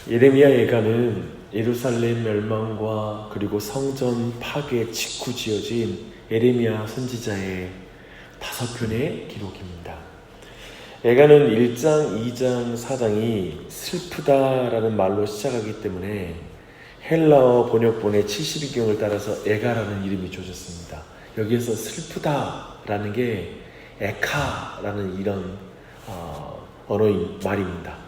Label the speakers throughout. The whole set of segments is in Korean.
Speaker 1: 예레미야 예가는 예루살렘 멸망과 그리고 성전 파괴 직후 지어진 예레미야 선지자의 5편의 기록입니다. 예가는 1장, 2장, 4장이 슬프다라는 말로 시작하기 때문에 헬라어 번역본의 72경을 따라서 에가라는 이름이 줘졌습니다. 여기에서 슬프다라는 게 에카라는 이런 언어인 말입니다.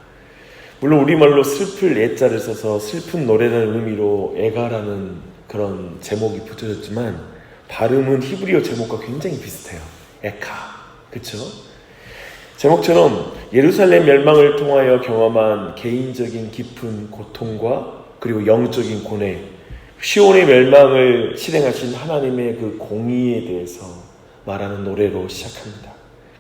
Speaker 1: 물론 우리말로 슬플 예자를 써서 슬픈 노래라는 의미로 에가라는 그런 제목이 붙여졌지만 발음은 히브리어 제목과 굉장히 비슷해요. 에카, 그쵸? 제목처럼 예루살렘 멸망을 통하여 경험한 개인적인 깊은 고통과 그리고 영적인 고뇌, 시온의 멸망을 실행하신 하나님의 그 공의에 대해서 말하는 노래로 시작합니다.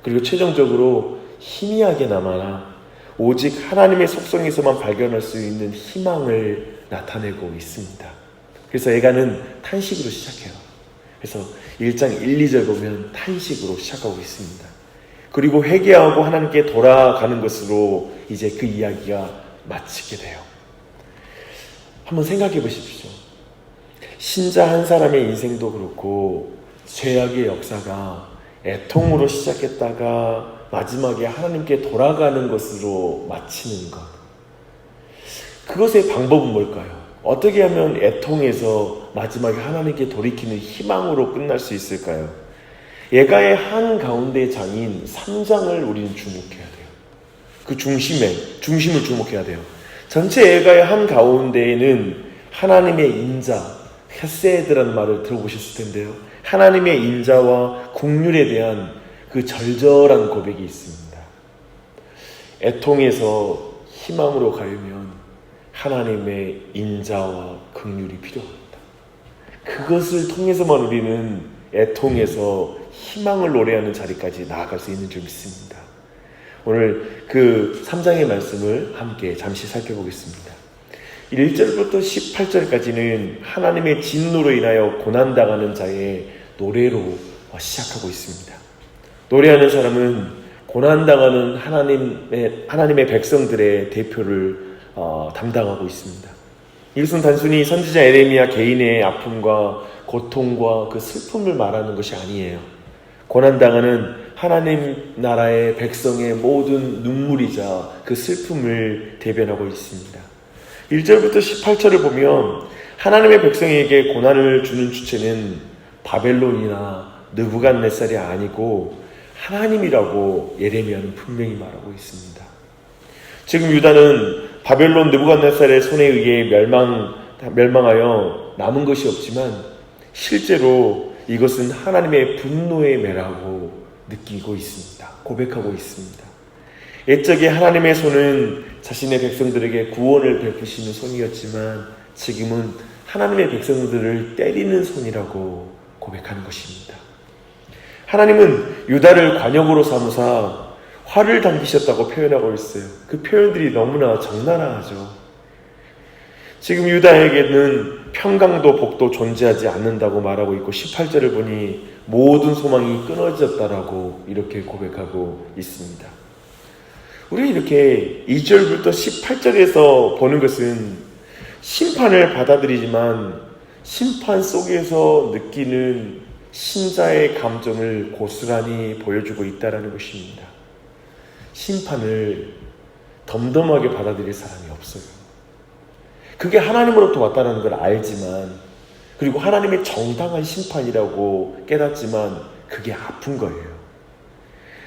Speaker 1: 그리고 최종적으로 희미하게나마 오직 하나님의 속성에서만 발견할 수 있는 희망을 나타내고 있습니다. 그래서 예가는 탄식으로 시작해요. 그래서 1장 1, 2절 보면 탄식으로 시작하고 있습니다. 그리고 회개하고 하나님께 돌아가는 것으로 이제 그 이야기가 마치게 돼요. 한번 생각해 보십시오. 신자 한 사람의 인생도 그렇고 죄악의 역사가 애통으로 시작했다가 마지막에 하나님께 돌아가는 것으로 마치는 것. 그것의 방법은 뭘까요? 어떻게 하면 애통에서 마지막에 하나님께 돌이키는 희망으로 끝날 수 있을까요? 예가의 한가운데 장인 3장을 우리는 주목해야 돼요. 그 중심을 주목해야 돼요. 전체 예가의 한가운데에는 하나님의 인자, 헤세드라는 말을 들어보셨을 텐데요. 하나님의 인자와 긍휼에 대한 그 절절한 고백이 있습니다. 애통에서 희망으로 가려면 하나님의 인자와 긍휼이 필요합니다. 그것을 통해서만 우리는 애통에서 희망을 노래하는 자리까지 나아갈 수 있는 줄 믿습니다. 오늘 그 3장의 말씀을 함께 잠시 살펴보겠습니다. 1절부터 18절까지는 하나님의 진노로 인하여 고난당하는 자의 노래로 시작하고 있습니다. 노래하는 사람은 고난당하는 하나님의 백성들의 대표를 담당하고 있습니다. 이것은 단순히 선지자 예레미야 개인의 아픔과 고통과 그 슬픔을 말하는 것이 아니에요. 고난당하는 하나님 나라의 백성의 모든 눈물이자 그 슬픔을 대변하고 있습니다. 1절부터 18절을 보면 하나님의 백성에게 고난을 주는 주체는 바벨론이나 느부갓네살이 아니고 하나님이라고 예레미야는 분명히 말하고 있습니다. 지금 유다는 바벨론 느부갓네살의 손에 의해 멸망하여 남은 것이 없지만 실제로 이것은 하나님의 분노의 매라고 느끼고 있습니다. 고백하고 있습니다. 옛적에 하나님의 손은 자신의 백성들에게 구원을 베푸시는 손이었지만 지금은 하나님의 백성들을 때리는 손이라고 고백하는 것입니다. 하나님은 유다를 관역으로 삼으사 화를 당기셨다고 표현하고 있어요. 그 표현들이 너무나 적나라하죠. 지금 유다에게는 평강도 복도 존재하지 않는다고 말하고 있고 18절을 보니 모든 소망이 끊어졌다라고 이렇게 고백하고 있습니다. 우리 이렇게 2절부터 18절에서 보는 것은 심판을 받아들이지만 심판 속에서 느끼는 신자의 감정을 고스란히 보여주고 있다는 것입니다. 심판을 덤덤하게 받아들일 사람이 없어요. 그게 하나님으로부터 왔다는 걸 알지만 그리고 하나님의 정당한 심판이라고 깨닫지만 그게 아픈 거예요.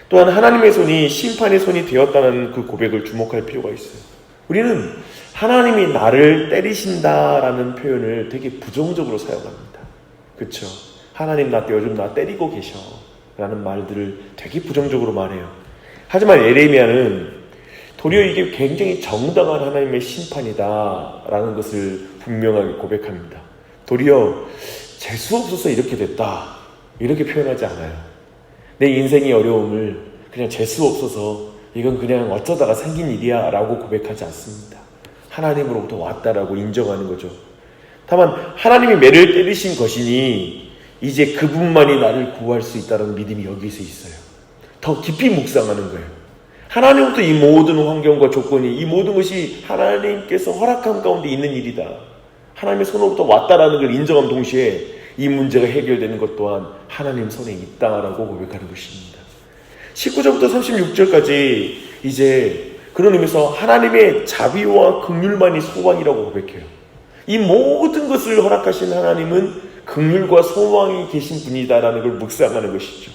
Speaker 1: 또한 하나님의 손이 심판의 손이 되었다는 그 고백을 주목할 필요가 있어요. 우리는 하나님이 나를 때리신다라는 표현을 되게 부정적으로 사용합니다. 그렇죠? 하나님 요즘 나 때리고 계셔 라는 말들을 되게 부정적으로 말해요. 하지만 예레미야는 도리어 이게 굉장히 정당한 하나님의 심판이다 라는 것을 분명하게 고백합니다. 도리어 재수없어서 이렇게 됐다 이렇게 표현하지 않아요. 내 인생의 어려움을 그냥 재수없어서 이건 그냥 어쩌다가 생긴 일이야 라고 고백하지 않습니다. 하나님으로부터 왔다라고 인정하는 거죠. 다만 하나님이 매를 때리신 것이니 이제 그분만이 나를 구할 수 있다는 믿음이 여기서 있어요. 더 깊이 묵상하는 거예요. 하나님부터 이 모든 환경과 조건이, 이 모든 것이 하나님께서 허락한 가운데 있는 일이다, 하나님의 손으로부터 왔다라는 걸 인정한 동시에 이 문제가 해결되는 것 또한 하나님 손에 있다라고 고백하는 것입니다. 19절부터 36절까지 이제 그런 의미에서 하나님의 자비와 긍휼만이 소망이라고 고백해요. 이 모든 것을 허락하신 하나님은 긍휼과 소망이 계신 분이다라는 걸 묵상하는 것이죠.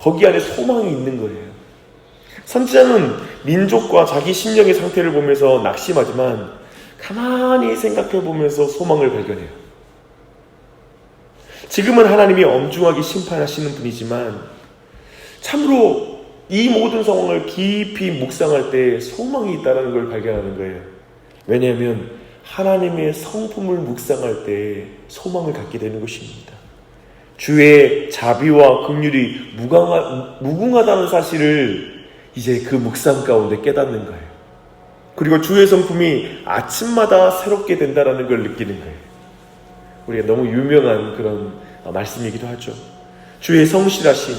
Speaker 1: 거기 안에 소망이 있는 거예요. 선지자는 민족과 자기 심령의 상태를 보면서 낙심하지만 가만히 생각해 보면서 소망을 발견해요. 지금은 하나님이 엄중하게 심판하시는 분이지만 참으로 이 모든 상황을 깊이 묵상할 때 소망이 있다는 걸 발견하는 거예요. 왜냐하면 하나님의 성품을 묵상할 때 소망을 갖게 되는 것입니다. 주의 자비와 긍휼이 무궁하다는 사실을 이제 그 묵상 가운데 깨닫는 거예요. 그리고 주의 성품이 아침마다 새롭게 된다는 걸 느끼는 거예요. 우리가 너무 유명한 그런 말씀이기도 하죠. 주의 성실하심,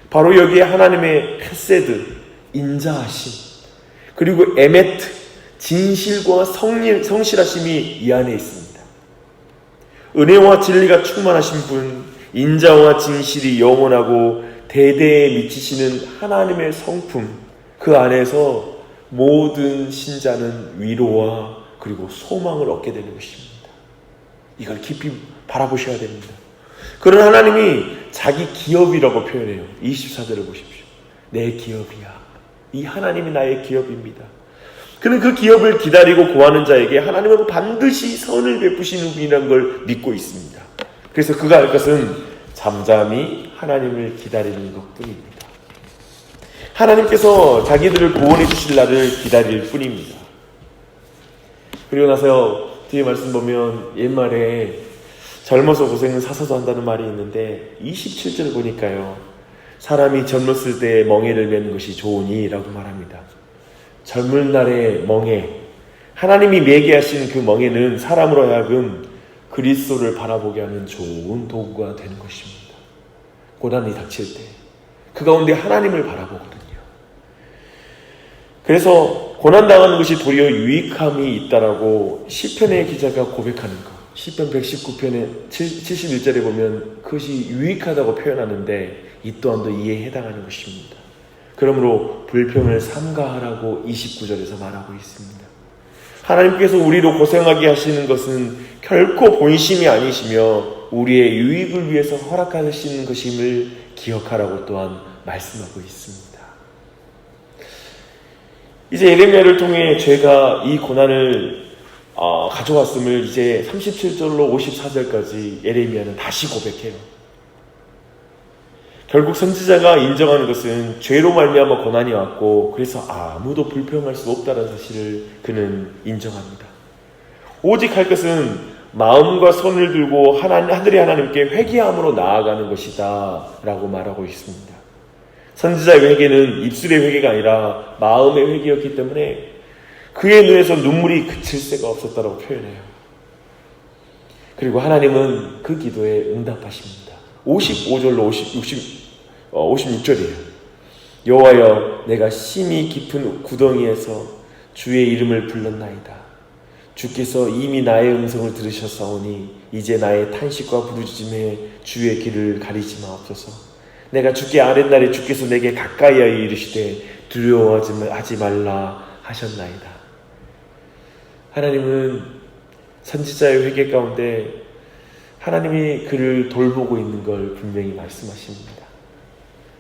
Speaker 1: 바로 여기에 하나님의 헤세드, 인자하심, 그리고 에메트, 진실과 성실하심이 이 안에 있습니다. 은혜와 진리가 충만하신 분, 인자와 진실이 영원하고 대대에 미치시는 하나님의 성품, 그 안에서 모든 신자는 위로와 그리고 소망을 얻게 되는 것입니다. 이걸 깊이 바라보셔야 됩니다. 그런 하나님이 자기 기업이라고 표현해요. 24절을 보십시오. 내 기업이야. 이 하나님이 나의 기업입니다. 그는 그 기업을 기다리고 구하는 자에게 하나님은 반드시 선을 베푸시는 분이라는 걸 믿고 있습니다. 그래서 그가 할 것은 잠잠히 하나님을 기다리는 것뿐입니다. 하나님께서 자기들을 구원해 주실 날을 기다릴 뿐입니다. 그리고 나서 뒤에 말씀 보면 옛말에 젊어서 고생은 사서도 한다는 말이 있는데 27절 보니까요, 사람이 젊었을 때 멍에를 매는 것이 좋으니 라고 말합니다. 젊은 날의 멍에, 하나님이 매게 하신 그 멍에는 사람으로 하여금 그리스도를 바라보게 하는 좋은 도구가 되는 것입니다. 고난이 닥칠 때 그 가운데 하나님을 바라보거든요. 그래서 고난당하는 것이 도리어 유익함이 있다라고 시편의 기자가 고백하는 것, 시편 119편의 71절에 보면 그것이 유익하다고 표현하는데 이 또한도 이에 해당하는 것입니다. 그러므로 불평을 삼가하라고 29절에서 말하고 있습니다. 하나님께서 우리로 고생하게 하시는 것은 결코 본심이 아니시며 우리의 유익을 위해서 허락하시는 것임을 기억하라고 또한 말씀하고 있습니다. 이제 예레미야를 통해 죄가 이 고난을 가져왔음을 이제 37절로 54절까지 예레미야는 다시 고백해요. 결국 선지자가 인정하는 것은 죄로 말미암아 고난이 왔고 그래서 아무도 불평할 수 없다는 사실을 그는 인정합니다. 오직 할 것은 마음과 손을 들고 하늘의 하나님께 회개함으로 나아가는 것이다 라고 말하고 있습니다. 선지자의 회개는 입술의 회개가 아니라 마음의 회개였기 때문에 그의 눈에서 눈물이 그칠 새가 없었다고 표현해요. 그리고 하나님은 그 기도에 응답하십니다. 55절로 56절이에요. 여호와여, 내가 심히 깊은 구덩이에서 주의 이름을 불렀나이다. 주께서 이미 나의 음성을 들으셨사오니 이제 나의 탄식과 부르짖음에 주의 길을 가리지 마옵소서. 내가 주께 아랫날에 주께서 내게 가까이하여 이르시되 두려워하지 말라 하셨나이다. 하나님은 선지자의 회개 가운데 하나님이 그를 돌보고 있는 걸 분명히 말씀하십니다.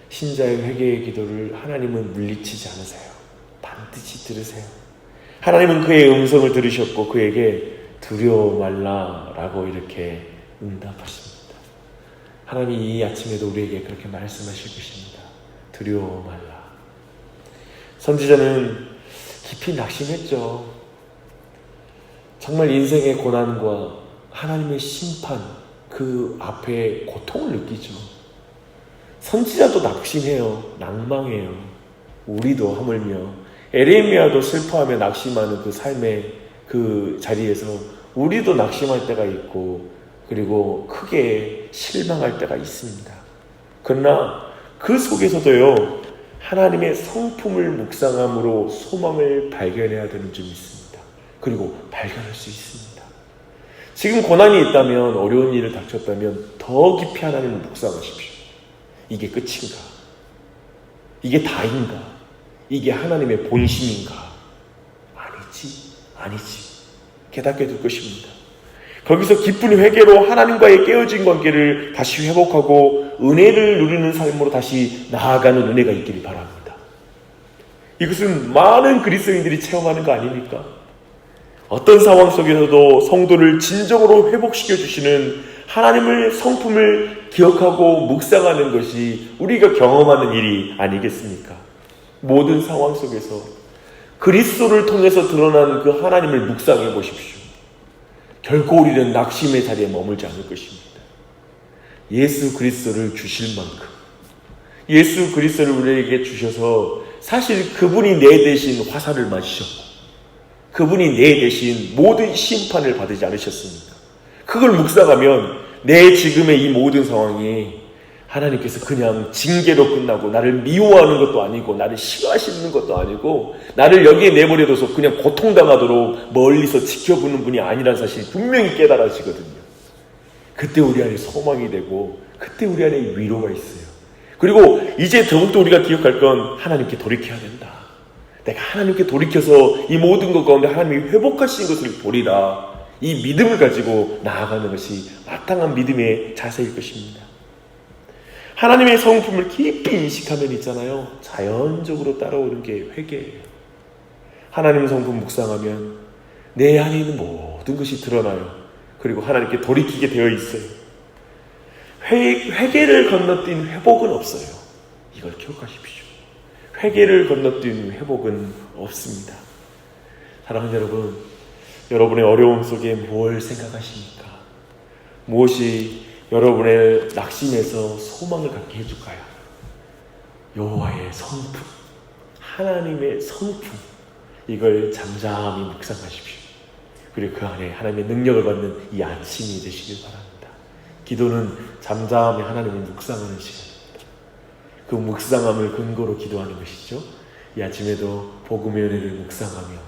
Speaker 1: 신자의 회개의 기도를 하나님은 물리치지 않으세요. 반드시 들으세요. 하나님은 그의 음성을 들으셨고 그에게 두려워 말라라고 이렇게 응답하십니다. 하나님이 이 아침에도 우리에게 그렇게 말씀하실 것입니다. 두려워 말라. 선지자는 깊이 낙심했죠. 정말 인생의 고난과 하나님의 심판, 그 앞에 고통을 느끼죠. 선지자도 낙심해요. 낭망해요. 우리도 하물며 에레미야도 슬퍼하며 낙심하는 그 삶의 그 자리에서 우리도 낙심할 때가 있고 그리고 크게 실망할 때가 있습니다. 그러나 그 속에서도요, 하나님의 성품을 묵상함으로 소망을 발견해야 되는 점이 있습니다. 그리고 발견할 수 있습니다. 지금 고난이 있다면, 어려운 일을 닥쳤다면 더 깊이 하나님을 묵상하십시오. 이게 끝인가? 이게 다인가? 이게 하나님의 본심인가? 아니지. 깨닫게 될 것입니다. 거기서 깊은 회개로 하나님과의 깨어진 관계를 다시 회복하고 은혜를 누리는 삶으로 다시 나아가는 은혜가 있기를 바랍니다. 이것은 많은 그리스도인들이 체험하는 거 아닙니까? 어떤 상황 속에서도 성도를 진정으로 회복시켜 주시는 하나님의 성품을 기억하고 묵상하는 것이 우리가 경험하는 일이 아니겠습니까? 모든 상황 속에서 그리스도를 통해서 드러난 그 하나님을 묵상해 보십시오. 결코 우리는 낙심의 자리에 머물지 않을 것입니다. 예수 그리스도를 주실 만큼, 예수 그리스도를 우리에게 주셔서 사실 그분이 내 대신 화살을 맞으셨고 그분이 내 대신 모든 심판을 받지 않으셨습니까? 그걸 묵상하면 내 지금의 이 모든 상황이 하나님께서 그냥 징계로 끝나고 나를 미워하는 것도 아니고 나를 싫어하시는 것도 아니고 나를 여기에 내버려둬서 그냥 고통당하도록 멀리서 지켜보는 분이 아니라는 사실이 분명히 깨달아지거든요. 그때 우리 안에 소망이 되고 그때 우리 안에 위로가 있어요. 그리고 이제 더욱더 우리가 기억할 건 하나님께 돌이켜야 된다. 내가 하나님께 돌이켜서 이 모든 것 가운데 하나님이 회복하신 것을 보리라. 이 믿음을 가지고 나아가는 것이 마땅한 믿음의 자세일 것입니다. 하나님의 성품을 깊이 인식하면 있잖아요. 자연적으로 따라오는 게 회개예요. 하나님의 성품 묵상하면 내 안에 있는 모든 것이 드러나요. 그리고 하나님께 돌이키게 되어 있어요. 회개를 건너뛴 회복은 없어요. 이걸 기억하십시오. 회개를 건너뛴 회복은 없습니다. 사랑하는 여러분, 여러분의 어려움 속에 뭘 생각하십니까? 무엇이 여러분의 낙심에서 소망을 갖게 해줄까요? 여호와의 성품, 하나님의 성품, 이걸 잠잠히 묵상하십시오. 그리고 그 안에 하나님의 능력을 받는 이 아침이 되시길 바랍니다. 기도는 잠잠히 하나님을 묵상하는 시간입니다. 그 묵상함을 근거로 기도하는 것이죠. 이 아침에도 복음의 은혜를 묵상하며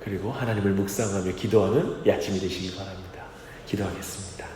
Speaker 1: 그리고 하나님을 묵상하며 기도하는 이 아침이 되시길 바랍니다. 기도하겠습니다.